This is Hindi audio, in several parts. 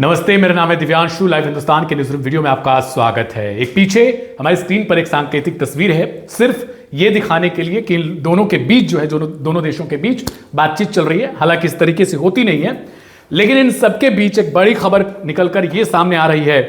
नमस्ते, मेरा नाम है दिव्यांशु। लाइव हिंदुस्तान के न्यूज़ वीडियो में आपका स्वागत है। एक पीछे हमारी स्क्रीन पर एक सांकेतिक तस्वीर है, सिर्फ ये दिखाने के लिए कि दोनों के बीच जो है, दोनों देशों के बीच बातचीत चल रही है। हालांकि इस तरीके से होती नहीं है, लेकिन इन सबके बीच एक बड़ी खबर निकलकर ये सामने आ रही है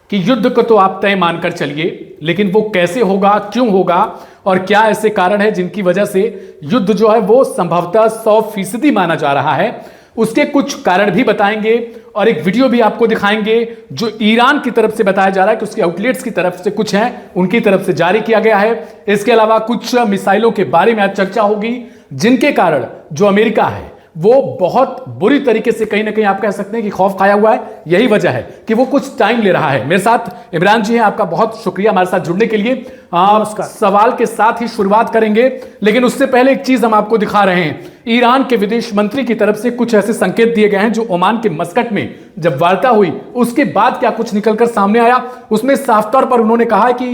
कि युद्ध को तो आप तय मानकर चलिए, लेकिन वो कैसे होगा, क्यों होगा और क्या ऐसे कारण है जिनकी वजह से युद्ध जो है वो संभवतः 100% माना जा रहा है। उसके कुछ कारण भी बताएंगे और एक वीडियो भी आपको दिखाएंगे जो ईरान की तरफ से बताया जा रहा है कि उसके आउटलेट्स की तरफ से कुछ हैं, उनकी तरफ से जारी किया गया है। इसके अलावा कुछ मिसाइलों के बारे में आज चर्चा होगी जिनके कारण जो अमेरिका है वो बहुत बुरी तरीके से कहीं ना कहीं आप कह सकते हैं कि खौफ खाया हुआ है। यही वजह है कि वो कुछ टाइम ले रहा है। मेरे साथ इमरान जी हैं, आपका बहुत शुक्रिया हमारे साथ जुड़ने के लिए। सवाल के साथ ही शुरुआत करेंगे, लेकिन उससे पहले एक चीज हम आपको दिखा रहे हैं। ईरान के विदेश मंत्री की तरफ से कुछ ऐसे संकेत दिए गए हैं जो ओमान के मस्कट में जब वार्ता हुई उसके बाद क्या कुछ निकलकर सामने आया, उसमें साफ तौर पर उन्होंने कहा है कि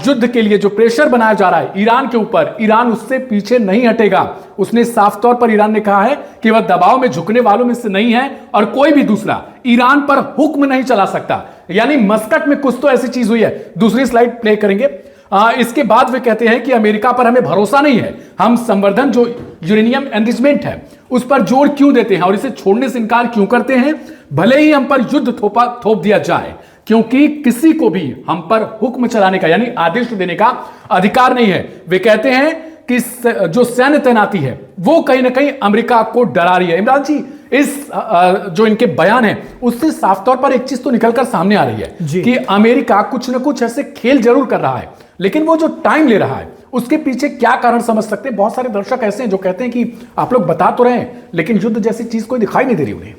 युद्ध के लिए जो प्रेशर बनाया जा रहा है ईरान के ऊपर, ईरान उससे पीछे नहीं हटेगा। उसने साफ तौर पर ईरान ने कहा है कि वह दबाव में झुकने वालों में से नहीं है और कोई भी दूसरा ईरान पर हुक्म नहीं चला सकता। यानी मस्कट में कुछ तो ऐसी चीज हुई है। दूसरी स्लाइड प्ले करेंगे। इसके बाद वे कहते हैं कि अमेरिका पर हमें भरोसा नहीं है, हम संवर्धन जो यूरेनियम एनरिचमेंट है उस पर जोर क्यों देते हैं और इसे छोड़ने से इनकार क्यों करते हैं, भले ही हम पर युद्ध थोप दिया जाए, क्योंकि किसी को भी हम पर हुक्म चलाने का यानी आदेश देने का अधिकार नहीं है। वे कहते हैं कि जो सैन्य तैनाती है वो कहीं ना कहीं अमेरिका को डरा रही है। इमरान जी, इस जो इनके बयान है उससे साफ तौर पर एक चीज तो निकलकर सामने आ रही है कि अमेरिका कुछ ना कुछ ऐसे खेल जरूर कर रहा है, लेकिन वो जो टाइम ले रहा है उसके पीछे क्या कारण समझ सकते हैं। बहुत सारे दर्शक ऐसे हैं जो कहते हैं कि आप लोग बता तो रहे हैं लेकिन युद्ध जैसी चीज कोई दिखाई नहीं दे रही उन्हें।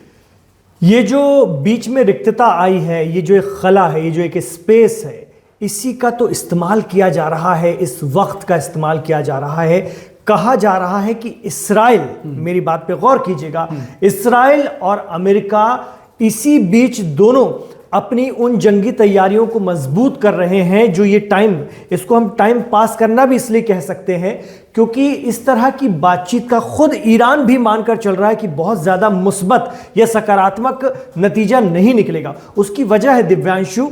ये जो बीच में रिक्तता आई है, ये जो एक खला है, ये जो एक स्पेस है, इसी का तो इस्तेमाल किया जा रहा है, इस वक्त का इस्तेमाल किया जा रहा है। कहा जा रहा है कि इस्राइल, मेरी बात पे गौर कीजिएगा, इस्राइल और अमेरिका इसी बीच दोनों अपनी उन जंगी तैयारियों को मजबूत कर रहे हैं। जो ये टाइम, इसको हम टाइम पास करना भी इसलिए कह सकते हैं क्योंकि इस तरह की बातचीत का खुद ईरान भी मानकर चल रहा है कि बहुत ज़्यादा मुस्बत या सकारात्मक नतीजा नहीं निकलेगा। उसकी वजह है दिव्यांशु,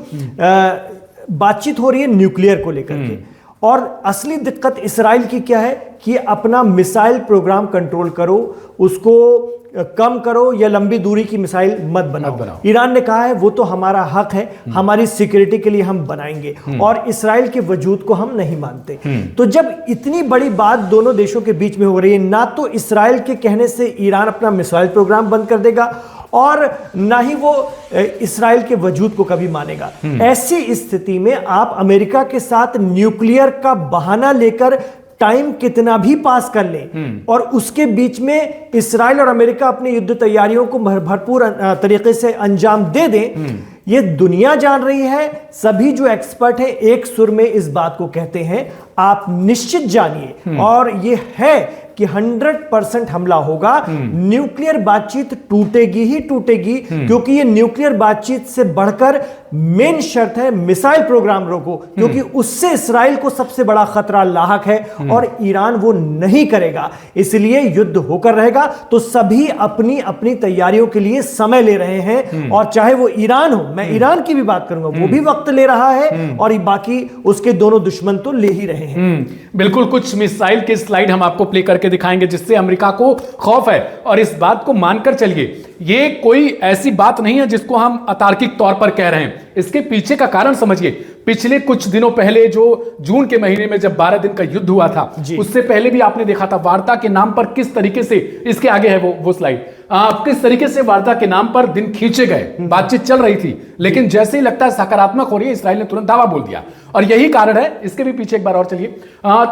बातचीत हो रही है न्यूक्लियर को लेकर के, और असली दिक्कत इस्राइल की क्या है कि अपना मिसाइल प्रोग्राम कंट्रोल करो, उसको कम करो या लंबी दूरी की मिसाइल मत बनाओ। ईरान ने कहा है वो तो हमारा हक है, हमारी सिक्योरिटी के लिए हम बनाएंगे और इस्राइल के वजूद को हम नहीं मानते। तो जब इतनी बड़ी बात दोनों देशों के बीच में हो रही है, ना तो इस्राइल के कहने से ईरान अपना मिसाइल प्रोग्राम बंद कर देगा और ना ही वो इस्राइल के वजूद को कभी मानेगा। ऐसी स्थिति में आप अमेरिका के साथ न्यूक्लियर का बहाना लेकर टाइम कितना भी पास कर लें और उसके बीच में इस्राइल और अमेरिका अपनी युद्ध तैयारियों को भरपूर तरीके से अंजाम दे दें, ये दुनिया जान रही है। सभी जो एक्सपर्ट हैं एक सुर में इस बात को कहते हैं, आप निश्चित जानिए और ये है कि 100% हमला होगा। न्यूक्लियर बातचीत टूटेगी ही टूटेगी, क्योंकि ये न्यूक्लियर बातचीत से बढ़कर मेन शर्त है मिसाइल प्रोग्राम रोको, क्योंकि उससे इस्राइल को सबसे बड़ा खतरा लाहक है और ईरान वो नहीं करेगा, इसलिए युद्ध होकर रहेगा। तो सभी अपनी अपनी तैयारियों के लिए समय ले रहे हैं और चाहे वो ईरान हो, मैं ईरान की भी बात करूंगा, वो भी वक्त ले रहा है और बाकी उसके दोनों दुश्मन तो ले ही रहे हैं। बिल्कुल, कुछ मिसाइल के स्लाइड हम आपको प्ले करके दिखाएंगे जिससे अमेरिका को खौफ है। और इस बात को मानकर चलिए, ये कोई ऐसी बात नहीं है जिसको हम अतार्किक तौर पर कह रहे हैं। इसके पीछे का कारण समझिए। पिछले कुछ दिनों पहले जो जून के महीने में जब 12 दिन का युद्ध हुआ था, उससे पहले भी आपने देखा था वार्ता के नाम पर किस तरीके से, इसके आगे है वो स्लाइड, किस तरीके से वार्ता के नाम पर दिन खींचे गए। बातचीत चल रही थी, लेकिन जैसे ही लगता है सकारात्मक हो रही है, इस्राइल ने तुरंत दावा बोल दिया। और यही कारण है, इसके भी पीछे एक बार और चलिए,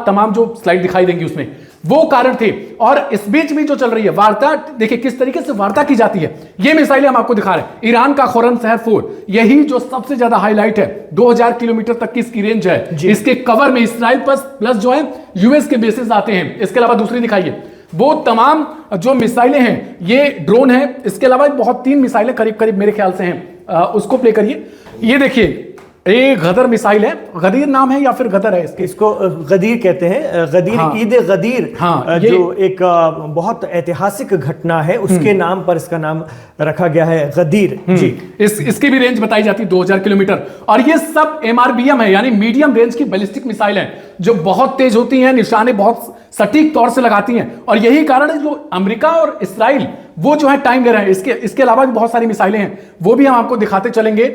तमाम जो स्लाइड दिखाई देंगी उसमें वो कारण थे। और इस बीच भी जो चल रही है वार्ता, देखिए किस तरीके से वार्ता की जाती है। ये मिसाइलें हम आपको दिखा रहे हैं, ईरान का खुर्रम शहर 4, यही जो सबसे ज्यादा हाईलाइट है। 2000 किलोमीटर तक की इसकी रेंज है। इसके कवर में इस्राइल प्लस जो है यूएस के बेसिस आते हैं। इसके अलावा दूसरी दिखाइए, वो तमाम जो मिसाइलें हैं, ये ड्रोन है। इसके अलावा बहुत 3 मिसाइलें करीब करीब मेरे ख्याल से हैं, उसको प्ले करिए। ये देखिए ये गदर मिसाइल है, गदीर नाम है या फिर गदर है इसके? इसको गदीर कहते हैं, गदीर, हाँ, ईद गदीर, हाँ, जो एक बहुत ऐतिहासिक घटना है, उसके नाम पर इसका नाम रखा गया है, गदीर जी। इसकी भी रेंज बताई जाती है 2000 किलोमीटर, और ये सब MRBM है, यानी मीडियम रेंज की बैलिस्टिक मिसाइल है, जो बहुत तेज होती हैं, निशाने बहुत सटीक तौर से लगाती हैं, और यही कारण है जो अमेरिका और इस्राइल वो जो है टाइम ले रहे हैं। इसके अलावा भी बहुत सारी मिसाइलें हैं, वो भी हम आपको दिखाते चलेंगे।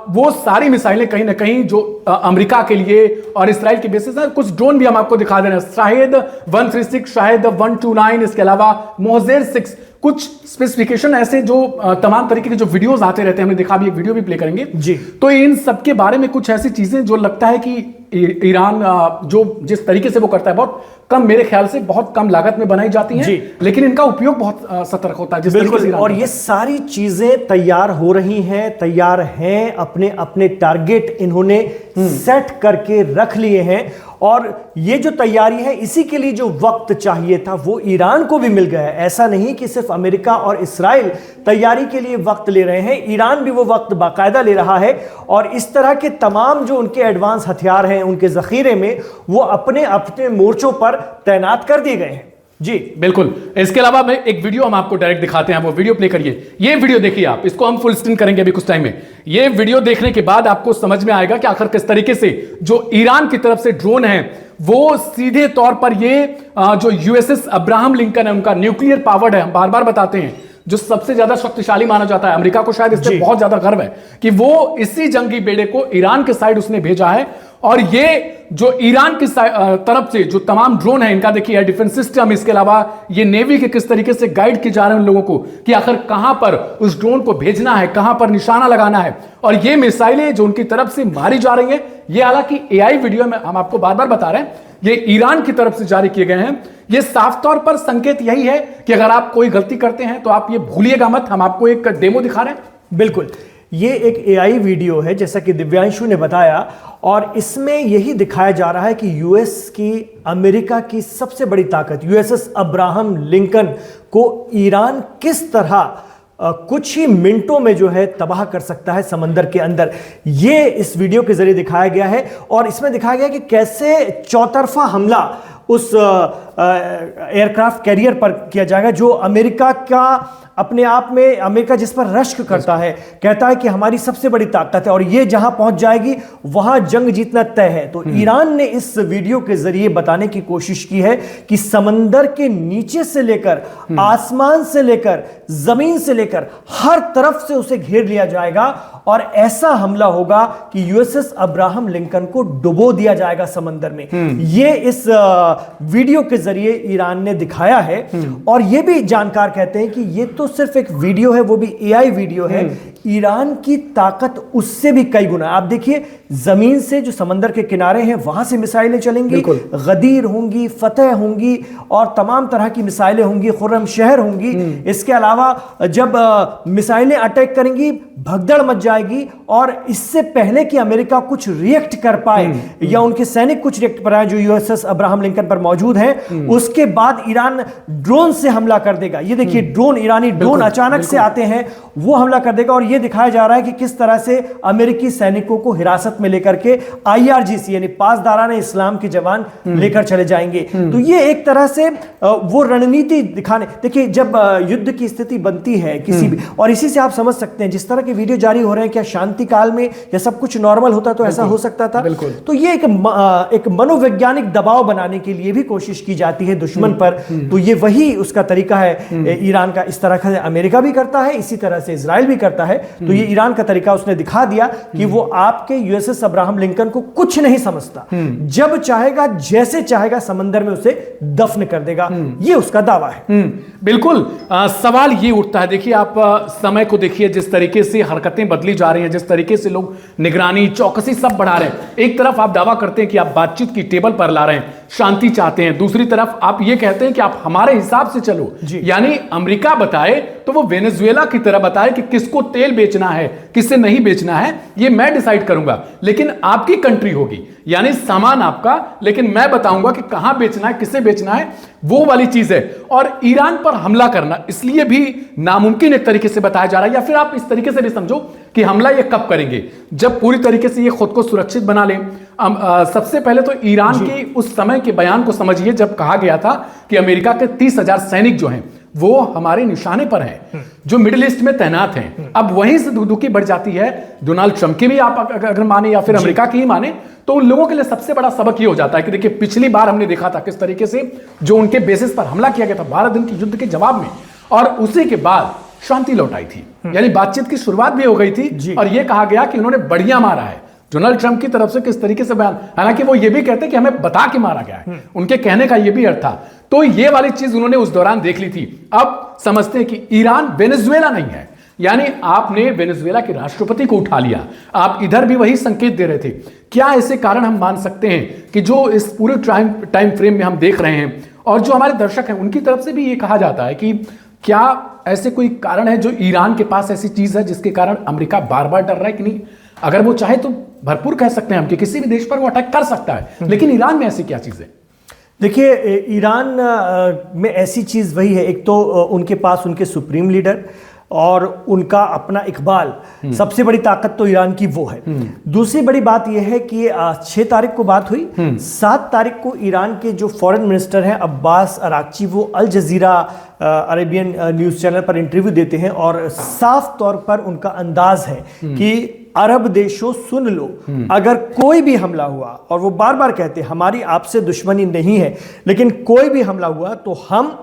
वो सारी मिसाइलें कहीं ना कहीं जो अमेरिका के लिए और इस्राइल के बेसिस है। कुछ ड्रोन भी हम आपको दिखा दे रहे हैं, शाहिद 136, शाहिद 129, इसके अलावा मोहजेर 6, कुछ स्पेसिफिकेशन ऐसे जो तमाम तरीके के जो वीडियोस आते रहते हैं, हमने देखा, भी एक वीडियो भी प्ले करेंगे जी। तो इन सब के बारे में कुछ ऐसी चीजें जो लगता है कि ईरान जो जिस तरीके से वो करता है, बहुत कम, मेरे ख्याल से बहुत कम लागत में बनाई जाती हैं, लेकिन इनका उपयोग बहुत सतर्क होता है, जिस तरीके से। और ये सारी चीजें तैयार हो रही हैं, तैयार हैं, अपने अपने टारगेट इन्होंने सेट करके रख लिए हैं, और ये जो तैयारी है, इसी के लिए जो वक्त चाहिए था वो ईरान को भी मिल गया है। ऐसा नहीं कि सिर्फ अमेरिका और इस्राइल तैयारी के लिए वक्त ले रहे हैं, ईरान भी वो वक्त बाकायदा ले रहा है, और इस तरह के तमाम जो उनके एडवांस हथियार हैं उनके जखीरे में, वो अपने अपने मोर्चों पर तैनात कर दिए गए हैं जी। बिल्कुल। इसके अलावा मैं एक वीडियो हम आपको डायरेक्ट दिखाते हैं, वो वीडियो प्ले करिए। ये वीडियो देखिए आप, इसको हम फुल स्क्रीन करेंगे अभी कुछ टाइम में। ये वीडियो देखने के बाद आपको समझ में आएगा कि आखिर किस तरीके से जो ईरान की तरफ से ड्रोन है, वो सीधे तौर पर ये जो USS अब्राहम लिंकन है, उनका न्यूक्लियर पावर्ड है, हम बार बार बताते हैं, जो सबसे ज्यादा शक्तिशाली माना जाता है। अमेरिका को शायद इससे बहुत ज्यादा गर्व है कि वो इसी जंगी बेड़े को ईरान के साइड उसने भेजा है। और ये जो ईरान की तरफ से जो तमाम ड्रोन है, इनका देखिए डिफेंस सिस्टम, इसके अलावा ये नेवी के किस तरीके से गाइड किए जा रहे हैं उन लोगों को कि आखिर कहां पर उस ड्रोन को भेजना है, कहां पर निशाना लगाना है। और ये मिसाइलें जो उनकी तरफ से मारी जा रही हैं, ये हालांकि AI वीडियो में हम आपको बार बार बता रहे हैं, ये ईरान की तरफ से जारी किए गए हैं। ये साफ तौर पर संकेत यही है कि अगर आप कोई गलती करते हैं तो आप ये भूलिएगा मत। हम आपको एक डेमो दिखा रहे हैं। बिल्कुल, ये एक AI वीडियो है, जैसा कि दिव्यांशु ने बताया, और इसमें यही दिखाया जा रहा है कि US की, अमेरिका की सबसे बड़ी ताकत USS अब्राहम लिंकन को ईरान किस तरह कुछ ही मिनटों में जो है तबाह कर सकता है समंदर के अंदर। ये इस वीडियो के जरिए दिखाया गया है, और इसमें दिखाया गया कि कैसे चौतरफा हमला उस एयरक्राफ्ट कैरियर पर किया जाएगा, जो अमेरिका का अपने आप में, अमेरिका जिस पर रश्क करता है, कहता है कि हमारी सबसे बड़ी ताकत है, और ये जहां पहुंच जाएगी वहां जंग जीतना तय है। तो ईरान ने इस वीडियो के जरिए बताने की कोशिश की है कि समंदर के नीचे से लेकर, आसमान से लेकर, जमीन से लेकर, हर तरफ से उसे घेर लिया जाएगा, और ऐसा हमला होगा कि USS अब्राहम लिंकन को डुबो दिया जाएगा समंदर में। ये इस वीडियो के जरिए ईरान ने दिखाया है। और ये भी जानकार कहते हैं कि ये तो सिर्फ एक वीडियो है, वो भी AI वीडियो है, ईरान की ताकत उससे भी कई गुना। आप देखिए, जमीन से जो समंदर के किनारे हैं वहां से मिसाइलें चलेंगी, गदीर होंगी, फतेह होंगी, और तमाम तरह की मिसाइलें होंगी, खुर्रम शहर होंगी। इसके अलावा जब मिसाइलें अटैक करेंगी, भगदड़ मच जाएगी, और इससे पहले कि अमेरिका कुछ रिएक्ट कर पाए या उनके सैनिक कुछ रिएक्ट कर पाए जो USS अब्राहम लिंकन पर मौजूद हैं, उसके बाद ईरान ड्रोन से हमला कर देगा। ये देखिए, ड्रोन, ईरानी ड्रोन अचानक से आते हैं, वो हमला कर देगा। और ये दिखाया जा रहा है कि किस तरह से अमेरिकी सैनिकों को हिरासत में लेकर के IRGC यानी पासदारान इस्लाम के जवान लेकर चले जाएंगे। तो ये एक तरह से वो रणनीति दिखाने, देखिए जब युद्ध की स्थिति बनती है किसी भी, और इसी से आप समझ सकते हैं जिस तरह के वीडियो जारी हो रहे हैं, क्या शांति काल में या सब कुछ नॉर्मल होता तो ऐसा हो सकता था? तो ये एक मनोवैज्ञानिक दबाव बनाने के लिए भी कोशिश की जाती है दुश्मन पर। तो ये वही उसका तरीका है ईरान का। इस तरह का अमेरिका भी करता है, इसी तरह से इजराइल भी करता है। तो ये ईरान का तरीका उसने दिखा दिया कि वो आपके USS अब्राहम लिंकन को कुछ नहीं समझता, जब चाहेगा, जैसे चाहेगा, समंदर में उसे दफन कर देगा। ये उसका दावा है। बिल्कुल। सवाल ये उठता है, देखिए आप समय को देखिए, जिस तरीके से हरकतें बदली जा रही हैं, जिस तरीके से लोग निगरानी, चौकसी सब बढ़ा रहे हैं। एक तरफ आप दावा करते हैं कि आप बातचीत की टेबल पर ला रहे हैं, शांति चाहते हैं, दूसरी तरफ आप ये कहते हैं कि आप हमारे हिसाब से चलो, यानी अमेरिका बताए तो वो वेनेजुएला की तरह बताए है कि किसको तेल बेचना है, किससे नहीं बेचना है, ये मैं डिसाइड करूंगा, लेकिन आपकी कंट्री होगी, यानी सामान आपका, लेकिन मैं बताऊंगा कि कहां बेचना है, किसे बेचना है, वो वाली चीज है। और ईरान पर हमला करना इसलिए भी नामुमकिन एक तरीके से बताया जा रहा है, या फिर आप इस तरीके से भी समझो कि हमला ये कब करेंगे, जब पूरी तरीके से ये खुद को सुरक्षित बना लें। सबसे पहले तो ईरान के उस समय के बयान को समझिए, जब कहा गया था कि अमेरिका के 30,000 सैनिक जो हैं वो हमारे निशाने पर हैं, जो मिडिल ईस्ट में तैनात हैं। अब वहीं से दुखी बढ़ जाती है डोनाल्ड ट्रंप की भी, आप अगर माने या फिर अमेरिका की ही माने, तो उन लोगों के लिए सबसे बड़ा सबक ये हो जाता है कि देखिए पिछली बार हमने देखा था किस तरीके से जो उनके बेसिस पर हमला किया गया था 12 दिन के युद्ध के जवाब में, और उसी के बाद शांति लौट आई थी, यानी बातचीत की शुरुआत भी हो गई थी, और यह कहा गया कि उन्होंने बढ़िया मारा है। डोनाल्ड ट्रंप की तरफ से किस तरीके से बयान, हालांकि वो ये भी कहते कि हमें बता के मारा गया है, उनके कहने का ये भी अर्थ था। तो ये वाली चीज उन्होंने उस दौरान देख ली थी। अब समझते हैं कि ईरान वेनेजुएला नहीं है, यानी आपने वेनेजुएला के राष्ट्रपति को उठा लिया, आप इधर भी वही संकेत दे रहे थे। क्या ऐसे कारण हम मान सकते हैं कि जो इस पूरे टाइम फ्रेम में हम देख रहे हैं, और जो हमारे दर्शक हैं उनकी तरफ से भी ये कहा जाता है कि क्या ऐसे कोई कारण है जो ईरान के पास ऐसी चीज है जिसके कारण अमेरिका बार बार डर रहा है कि नहीं? अगर वो चाहे तो भरपूर कह सकते हैं हम कि किसी भी देश पर वो अटैक कर सकता है, लेकिन ईरान में ऐसी क्या चीज है? देखिए, ईरान में ऐसी चीज़ वही है, एक तो उनके पास उनके सुप्रीम लीडर और उनका अपना इकबाल, सबसे बड़ी ताकत तो ईरान की वो है। दूसरी बड़ी बात यह है कि 6 तारीख को बात हुई, 7 तारीख को ईरान के जो फॉरेन मिनिस्टर हैं अब्बास अराक्ची, वो अल जजीरा अरेबियन न्यूज़ चैनल पर इंटरव्यू देते हैं, और साफ तौर पर उनका अंदाज है कि अरब देशों सुन लो, अगर कोई भी हमला हुआ, और वो बार बार कहते हैं हमारी आपसे दुश्मनी नहीं है, लेकिन कोई भी हमला हुआ तो हम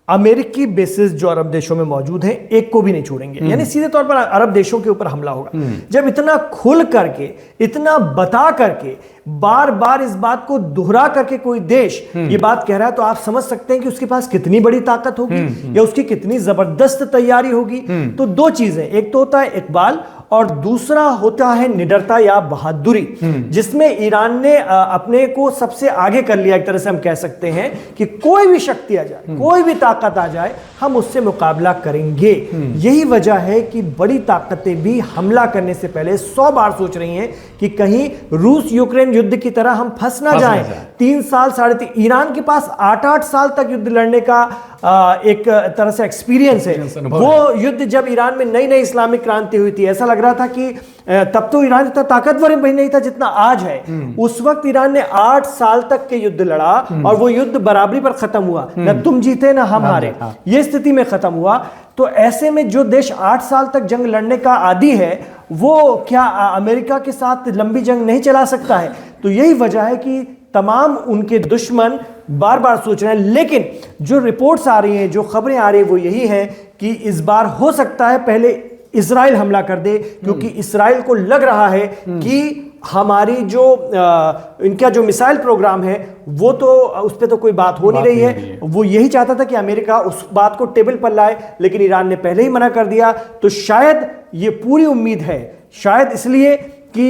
अमेरिकी बेसिस जो अरब देशों में मौजूद हैं एक को भी नहीं छोड़ेंगे। यानी सीधे तौर पर अरब देशों के ऊपर हमला होगा। जब इतना खुल करके, इतना बता करके, बार बार इस बात को दोहरा करके कोई देश ये बात कह रहा है, तो आप समझ सकते हैं कि उसके पास कितनी बड़ी ताकत होगी या उसकी कितनी जबरदस्त तैयारी होगी। तो दो चीजें, एक तो होता है इकबाल और दूसरा होता है निडरता या बहादुरी, जिसमें ईरान ने अपने को सबसे आगे कर लिया। एक तरह से हम कह सकते हैं कि कोई भी शक्ति आ जाए, कोई भी ताकत आ जाए, हम उससे मुकाबला करेंगे। यही वजह है कि बड़ी ताकतें भी हमला करने से पहले 100 बार सोच रही हैं कि कहीं रूस यूक्रेन युद्ध की तरह हम फंस ना जाएं। 3 साल 3.5 ईरान के पास 8-8 साल तक युद्ध लड़ने का एक तरह से एक्सपीरियंस है। वो युद्ध जब ईरान में नई नई इस्लामिक क्रांति हुई थी, ऐसा लग रहा था कि तब तो ईरान इतना ताकतवर भी नहीं था जितना आज है। उस वक्त ईरान ने 8 साल तक के युद्ध लड़ा और वो युद्ध बराबरी पर खत्म हुआ, न तुम जीते न हम हारे, ये स्थिति में खत्म हुआ। तो ऐसे में जो देश 8 साल तक जंग लड़ने का आदी है, वो क्या अमेरिका के साथ लंबी जंग नहीं चला सकता है? तो यही वजह है कि तमाम उनके दुश्मन बार बार सोच रहे हैं। लेकिन जो रिपोर्ट्स आ रही हैं, जो खबरें आ रही हैं, वो यही है कि इस बार हो सकता है पहले इजराइल हमला कर दे, क्योंकि इजराइल को लग रहा है कि हमारी जो इनका जो मिसाइल प्रोग्राम है वो तो उस पर तो कोई बात हो नहीं रही है। वो यही चाहता था कि अमेरिका उस बात को टेबल पर लाए, लेकिन ईरान ने पहले ही मना कर दिया। तो शायद ये पूरी उम्मीद है, शायद इसलिए कि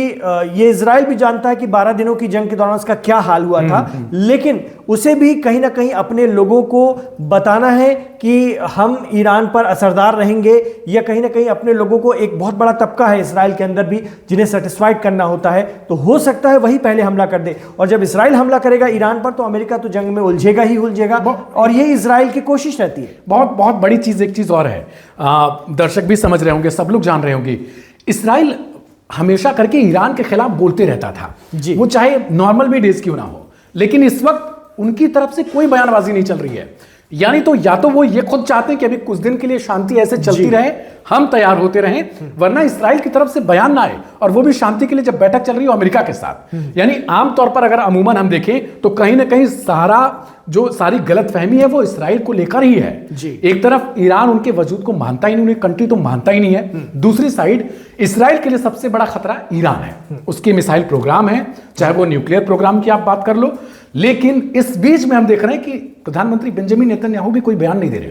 ये इजराइल भी जानता है कि 12 दिनों की जंग के दौरान उसका क्या हाल हुआ था, लेकिन उसे भी कहीं ना कहीं अपने लोगों को बताना है कि हम ईरान पर असरदार रहेंगे, या कहीं ना कहीं अपने लोगों को, एक बहुत बड़ा तबका है इसराइल के अंदर भी जिन्हें सेटिस्फाइड करना होता है, तो हो सकता है वही पहले हमला कर दे। और जब इसराइल हमला करेगा ईरान पर, तो अमेरिका तो जंग में उलझेगा ही उलझेगा, और ये इसराइल की कोशिश रहती है। बहुत बहुत बड़ी चीज, एक चीज और है, दर्शक भी समझ रहे होंगे, सब लोग जान रहे होंगे, इसराइल हमेशा करके ईरान के खिलाफ बोलते रहता था, वो चाहे नॉर्मल भी डेज क्यों ना हो, लेकिन इस वक्त उनकी तरफ से कोई बयानबाजी नहीं चल रही है। यानी तो या तो वो ये खुद चाहते हैं कि अभी कुछ दिन के लिए शांति ऐसे चलती रहे, हम तैयार होते रहें, वरना इसराइल की तरफ से बयान ना आए, और वो भी शांति के लिए जब बैठक चल रही हो अमेरिका के साथ। यानी आमतौर पर अगर अमूमन हम देखें तो कहीं ना कहीं जो सारी गलतफहमी है वो इसराइल को लेकर ही है। एक तरफ ईरान उनके वजूद को मानता ही नहीं, उन्हें कंट्री तो मानता ही नहीं है। दूसरी साइड इसराइल के लिए सबसे बड़ा खतरा ईरान है, उसके मिसाइल प्रोग्राम है, चाहे वो न्यूक्लियर प्रोग्राम की आप बात कर लो। लेकिन इस बीच में हम देख रहे हैं कि प्रधानमंत्री बेंजामिन नेतन्याहू भी कोई बयान नहीं दे रहे।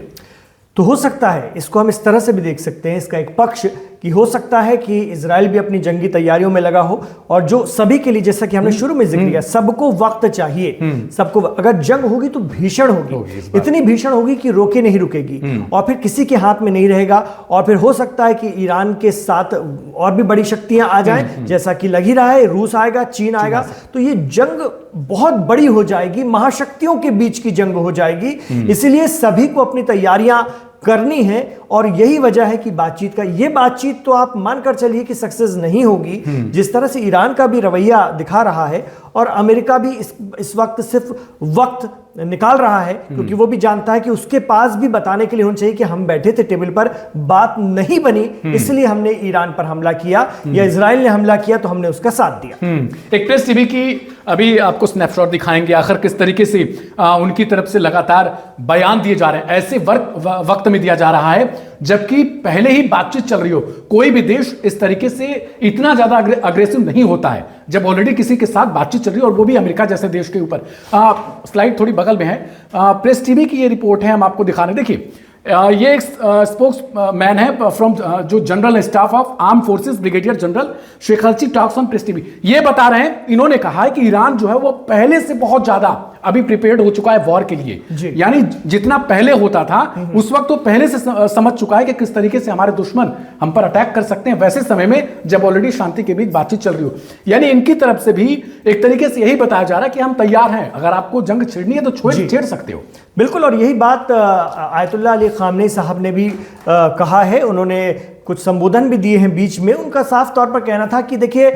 तो हो सकता है, इसको हम इस तरह से भी देख सकते हैं, इसका एक पक्ष कि हो सकता है कि इजराइल भी अपनी जंगी तैयारियों में लगा हो, और जो सभी के लिए, जैसा कि हमने शुरू में जिक्र किया, सबको वक्त चाहिए, सबको अगर जंग होगी तो भीषण होगी, इतनी भीषण होगी कि रोके नहीं रुकेगी, और फिर किसी के हाथ में नहीं रहेगा, और फिर हो सकता है कि ईरान के साथ और भी बड़ी शक्तियां आ जाएं, जैसा कि लग ही रहा है, रूस आएगा, चीन आएगा, तो ये जंग बहुत बड़ी हो जाएगी, महाशक्तियों के बीच की जंग हो जाएगी। इसलिए सभी को अपनी तैयारियां करनी है, और यही वजह है कि बातचीत का, ये बातचीत तो आप मानकर चलिए कि सक्सेस नहीं होगी, जिस तरह से ईरान का भी रवैया दिखा रहा है, और अमेरिका भी इस वक्त सिर्फ वक्त निकाल रहा है, क्योंकि वो भी जानता है कि उसके पास भी बताने के लिए होना चाहिए कि हम बैठे थे टेबल पर, बात नहीं बनी, इसलिए हमने ईरान पर हमला किया, या इजराइल ने हमला किया तो हमने उसका साथ दिया। एक प्रेस टीवी की अभी आपको स्नैपशॉट दिखाएंगे, आखिर किस तरीके से उनकी तरफ से लगातार बयान दिए जा रहे हैं, ऐसे वक्त में दिया जा रहा है जबकि पहले ही बातचीत चल रही हो। कोई भी देश इस तरीके से इतना ज्यादा अग्रेसिव नहीं होता है जब ऑलरेडी किसी के साथ बातचीत चल रही है, और वो भी अमेरिका जैसे देश के ऊपर। स्लाइड थोड़ी बगल में है, प्रेस टीवी की ये रिपोर्ट है, हम आपको दिखा रहे हैं। देखिए ये एक स्पोक्स मैन है फ्रॉम जो general staff of arm forces, brigadier general Shekarchi talks on Press TV. ये बता रहे हैं, इन्होंने कहा है कि ईरान जो है वो पहले से बहुत ज्यादा अभी प्रिपेयर्ड हो चुका है वॉर के लिए, यानी जितना पहले होता था उस वक्त तो पहले से समझ चुका है कि किस तरीके से हमारे दुश्मन हम पर अटैक कर सकते हैं, वैसे समय में जब ऑलरेडी शांति के बीच बातचीत चल रही हो। यानी इनकी तरफ से भी एक तरीके से यही बताया जा रहा है कि हम तैयार हैं, अगर आपको जंग छेड़नी है तो छेड़ सकते हो। बिल्कुल, और यही बात आयतुल्लाह अली खामनेई साहब ने भी कहा है। उन्होंने कुछ संबोधन भी दिए हैं बीच में। उनका साफ तौर पर कहना था कि देखिए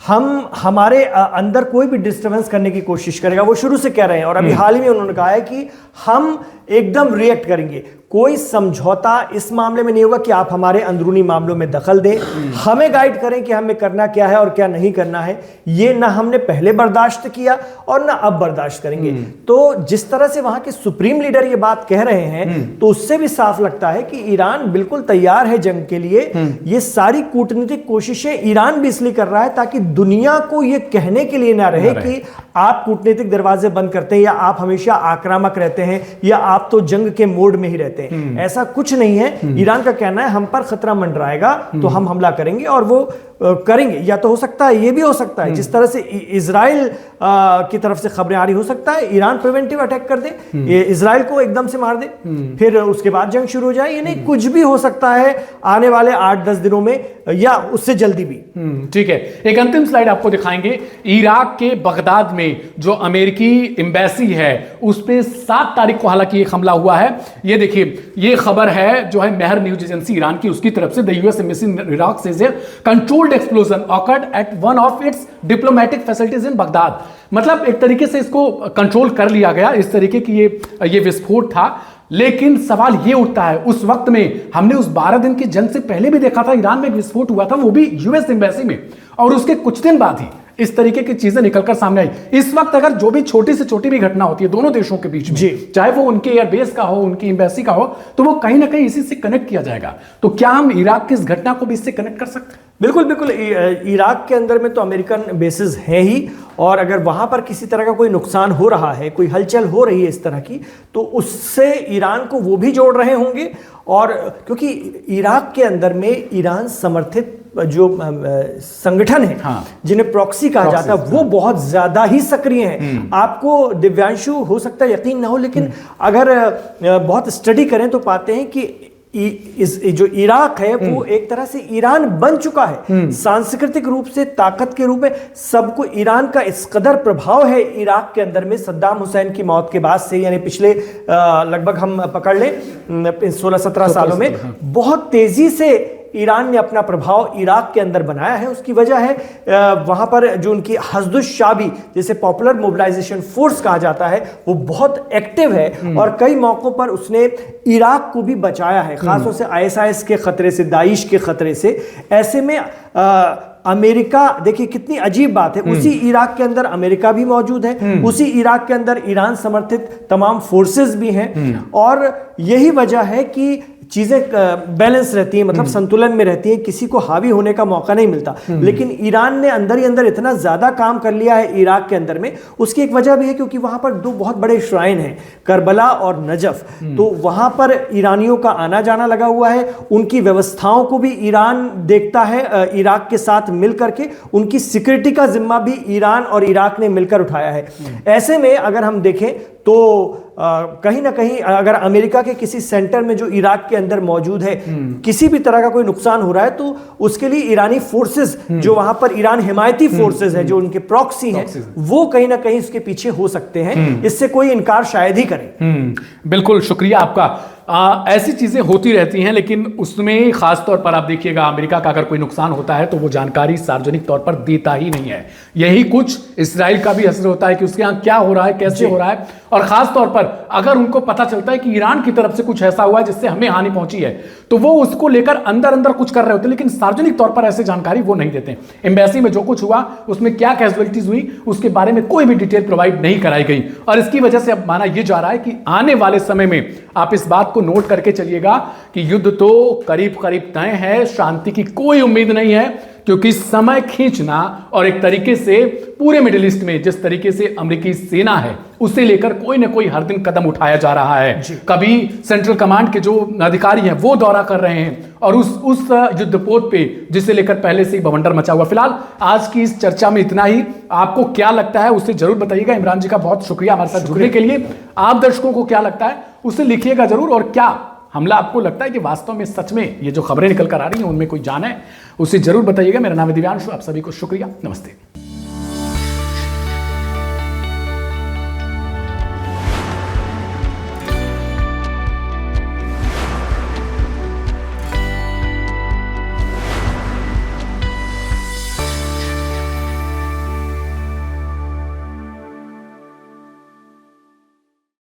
हम हमारे अंदर कोई भी डिस्टर्बेंस करने की कोशिश करेगा, वो शुरू से कह रहे हैं, और अभी हाल ही में उन्होंने कहा है कि हम एकदम रिएक्ट करेंगे, कोई समझौता इस मामले में नहीं होगा कि आप हमारे अंदरूनी मामलों में दखल दें, हमें गाइड करें कि हमें करना क्या है और क्या नहीं करना है। ये ना हमने पहले बर्दाश्त किया और ना अब बर्दाश्त करेंगे। तो जिस तरह से वहां के सुप्रीम लीडर ये बात कह रहे हैं, तो उससे भी साफ लगता है कि ईरान बिल्कुल तैयार है जंग के लिए। ये सारी कूटनीतिक कोशिशें ईरान भी इसलिए कर रहा है ताकि दुनिया को ये कहने के लिए ना रहे कि आप कूटनीतिक दरवाजे बंद करते हैं, या आप हमेशा आक्रामक रहते हैं, या आप तो जंग के मोड में ही रहते हैं। ऐसा कुछ नहीं है। ईरान का कहना है हम पर खतरा मंडराएगा तो हम हमला करेंगे, और वो करेंगे। या तो हो सकता है, ये भी हो सकता है, जिस तरह से इजराइल की तरफ से खबरें आ रही, हो सकता है ईरान प्रिवेंटिव अटैक कर दे, इजराइल को एकदम से मार दे, फिर उसके बाद जंग शुरू हो जाए। ये नहीं, कुछ भी हो सकता है आने वाले 8-10 दिनों में, या उससे जल्दी भी। ठीक है, एक अंतिम स्लाइड आपको दिखाएंगे। इराक के बगदाद में जो अमेरिकी एम्बेसी है उस पे 7 तारीख को हालांकि एक हमला हुआ है। ये देखिए, ये खबर है जो है मेहर न्यूज एजेंसी ईरान की, उसकी तरफ से the US embassy in Iraq says controlled explosion occurred at one of its diplomatic facilities in Baghdad. मतलब एक तरीके से इसको कंट्रोल कर लिया गया, इस तरीके की ये विस्फोट था। लेकिन सवाल ये उठता है, उस वक्त में हमने उस 12 दिन की जंग से पहले भी देखा था, ईरान में एक विस्फोट हुआ था, वो भी यूएस एम्बेसी में, और उसके कुछ दिन बाद ही इस तरीके की चीजें निकलकर सामने आई। इस वक्त अगर जो भी छोटी से छोटी भी घटना होती है दोनों देशों के बीच में, चाहे वो उनके एयरबेस का हो, उनकी एम्बेसी का हो, तो वो कहीं ना कहीं इसी से कनेक्ट किया जाएगा। तो क्या हम इराक की इस घटना को भी इससे कनेक्ट कर सकते हैं? बिल्कुल बिल्कुल। इराक के अंदर में तो अमेरिकन बेसिस हैं ही, और अगर वहां पर किसी तरह का कोई नुकसान हो रहा है, कोई हलचल हो रही है इस तरह की, तो उससे ईरान को वो भी जोड़ रहे होंगे। और क्योंकि इराक के अंदर में ईरान समर्थित जो संगठन है, हाँ, जिन्हें प्रॉक्सी कहा जाता है, वो बहुत ज्यादा ही सक्रिय हैं। आपको दिव्यांशु हो सकता है यकीन ना हो, लेकिन अगर बहुत स्टडी करें तो पाते हैं कि जो इराक है वो एक तरह से ईरान बन चुका है सांस्कृतिक रूप से, ताकत के रूप में। सबको ईरान का इस कदर प्रभाव है इराक के अंदर में सद्दाम हुसैन की मौत के बाद से, यानी पिछले लगभग हम पकड़ लें 16-17 सालों में बहुत तेजी से ईरान ने अपना प्रभाव इराक के अंदर बनाया है। उसकी वजह है वहां पर जो उनकी हज़दुश्शाबी, जैसे पॉपुलर मोबिलाइजेशन फोर्स कहा जाता है, वो बहुत एक्टिव है, और कई मौकों पर उसने इराक को भी बचाया है, खासतौर से ISIS के खतरे से, दाइश के खतरे से। ऐसे में अमेरिका, देखिए कितनी अजीब बात है, उसी इराक के अंदर अमेरिका भी मौजूद है, उसी इराक के अंदर ईरान समर्थित तमाम फोर्सेस भी हैं, और यही वजह है कि चीजें बैलेंस रहती हैं, मतलब संतुलन में रहती हैं, किसी को हावी होने का मौका नहीं मिलता। लेकिन ईरान ने अंदर ही अंदर इतना ज्यादा काम कर लिया है इराक के अंदर में। उसकी एक वजह भी है क्योंकि वहां पर दो बहुत बड़े श्राइन हैं, करबला और नजफ। तो वहां पर ईरानियों का आना जाना लगा हुआ है, उनकी व्यवस्थाओं को भी ईरान देखता है इराक के साथ मिल करके। उनकी सिक्योरिटी का जिम्मा भी ईरान और इराक ने मिलकर उठाया है। ऐसे में अगर हम देखें तो कहीं ना कहीं अगर अमेरिका के किसी सेंटर में जो इराक के अंदर मौजूद है किसी भी तरह का कोई नुकसान हो रहा है तो उसके लिए ईरानी फोर्सेस जो वहां पर ईरान हिमायती फोर्सेस है, जो उनके प्रॉक्सी हैं, वो कहीं ना कहीं उसके पीछे हो सकते हैं। इससे कोई इनकार शायद ही करे। बिल्कुल, शुक्रिया आपका। ऐसी चीजें होती रहती हैं, लेकिन उसमें खास तौर पर आप देखिएगा अमेरिका का अगर कोई नुकसान होता है तो वो जानकारी सार्वजनिक तौर पर देता ही नहीं है। यही कुछ इस्राइल का भी असर होता है कि उसके यहाँ क्या हो रहा है, कैसे हो रहा है, और खास तौर पर अगर उनको पता चलता है कि ईरान की तरफ से कुछ ऐसा हुआ है जिससे हमें हानि पहुंची है तो वो उसको लेकर अंदर अंदर कुछ कर रहे होते हैं, लेकिन सार्वजनिक तौर पर ऐसी जानकारी वो नहीं देते। एम्बेसी में जो कुछ हुआ उसमें क्या कैजुअलिटीज हुई उसके बारे में कोई भी डिटेल प्रोवाइड नहीं कराई गई, और इसकी वजह से अब माना यह जा रहा है कि आने वाले समय में आप इस बात को नोट करके चलिएगा कि युद्ध तो करीब करीब तय है, शांति की कोई उम्मीद नहीं है, क्योंकि समय खींचना और एक तरीके से पूरे मिडिल ईस्ट में जिस तरीके से अमेरिकी सेना है उसे लेकर कोई ना कोई हर दिन कदम उठाया जा रहा है। कभी सेंट्रल कमांड के जो अधिकारी हैं वो दौरा कर रहे हैं और उस युद्धपोत पे जिसे लेकर पहले से ही बवंडर मचा हुआ। फिलहाल आज की इस चर्चा में इतना ही। आपको क्या लगता है उसे जरूर बताइएगा। इमरान जी का बहुत शुक्रिया हमारे साथ जुड़ने के लिए। आप दर्शकों को क्या लगता है उसे लिखिएगा जरूर, और क्या हमला आपको लगता है कि वास्तव में सच में ये जो खबरें निकल कर आ रही हैं उनमें कोई जान है, उसे जरूर बताइएगा। मेरा नाम है दिव्यांशु, आप सभी को शुक्रिया, नमस्ते।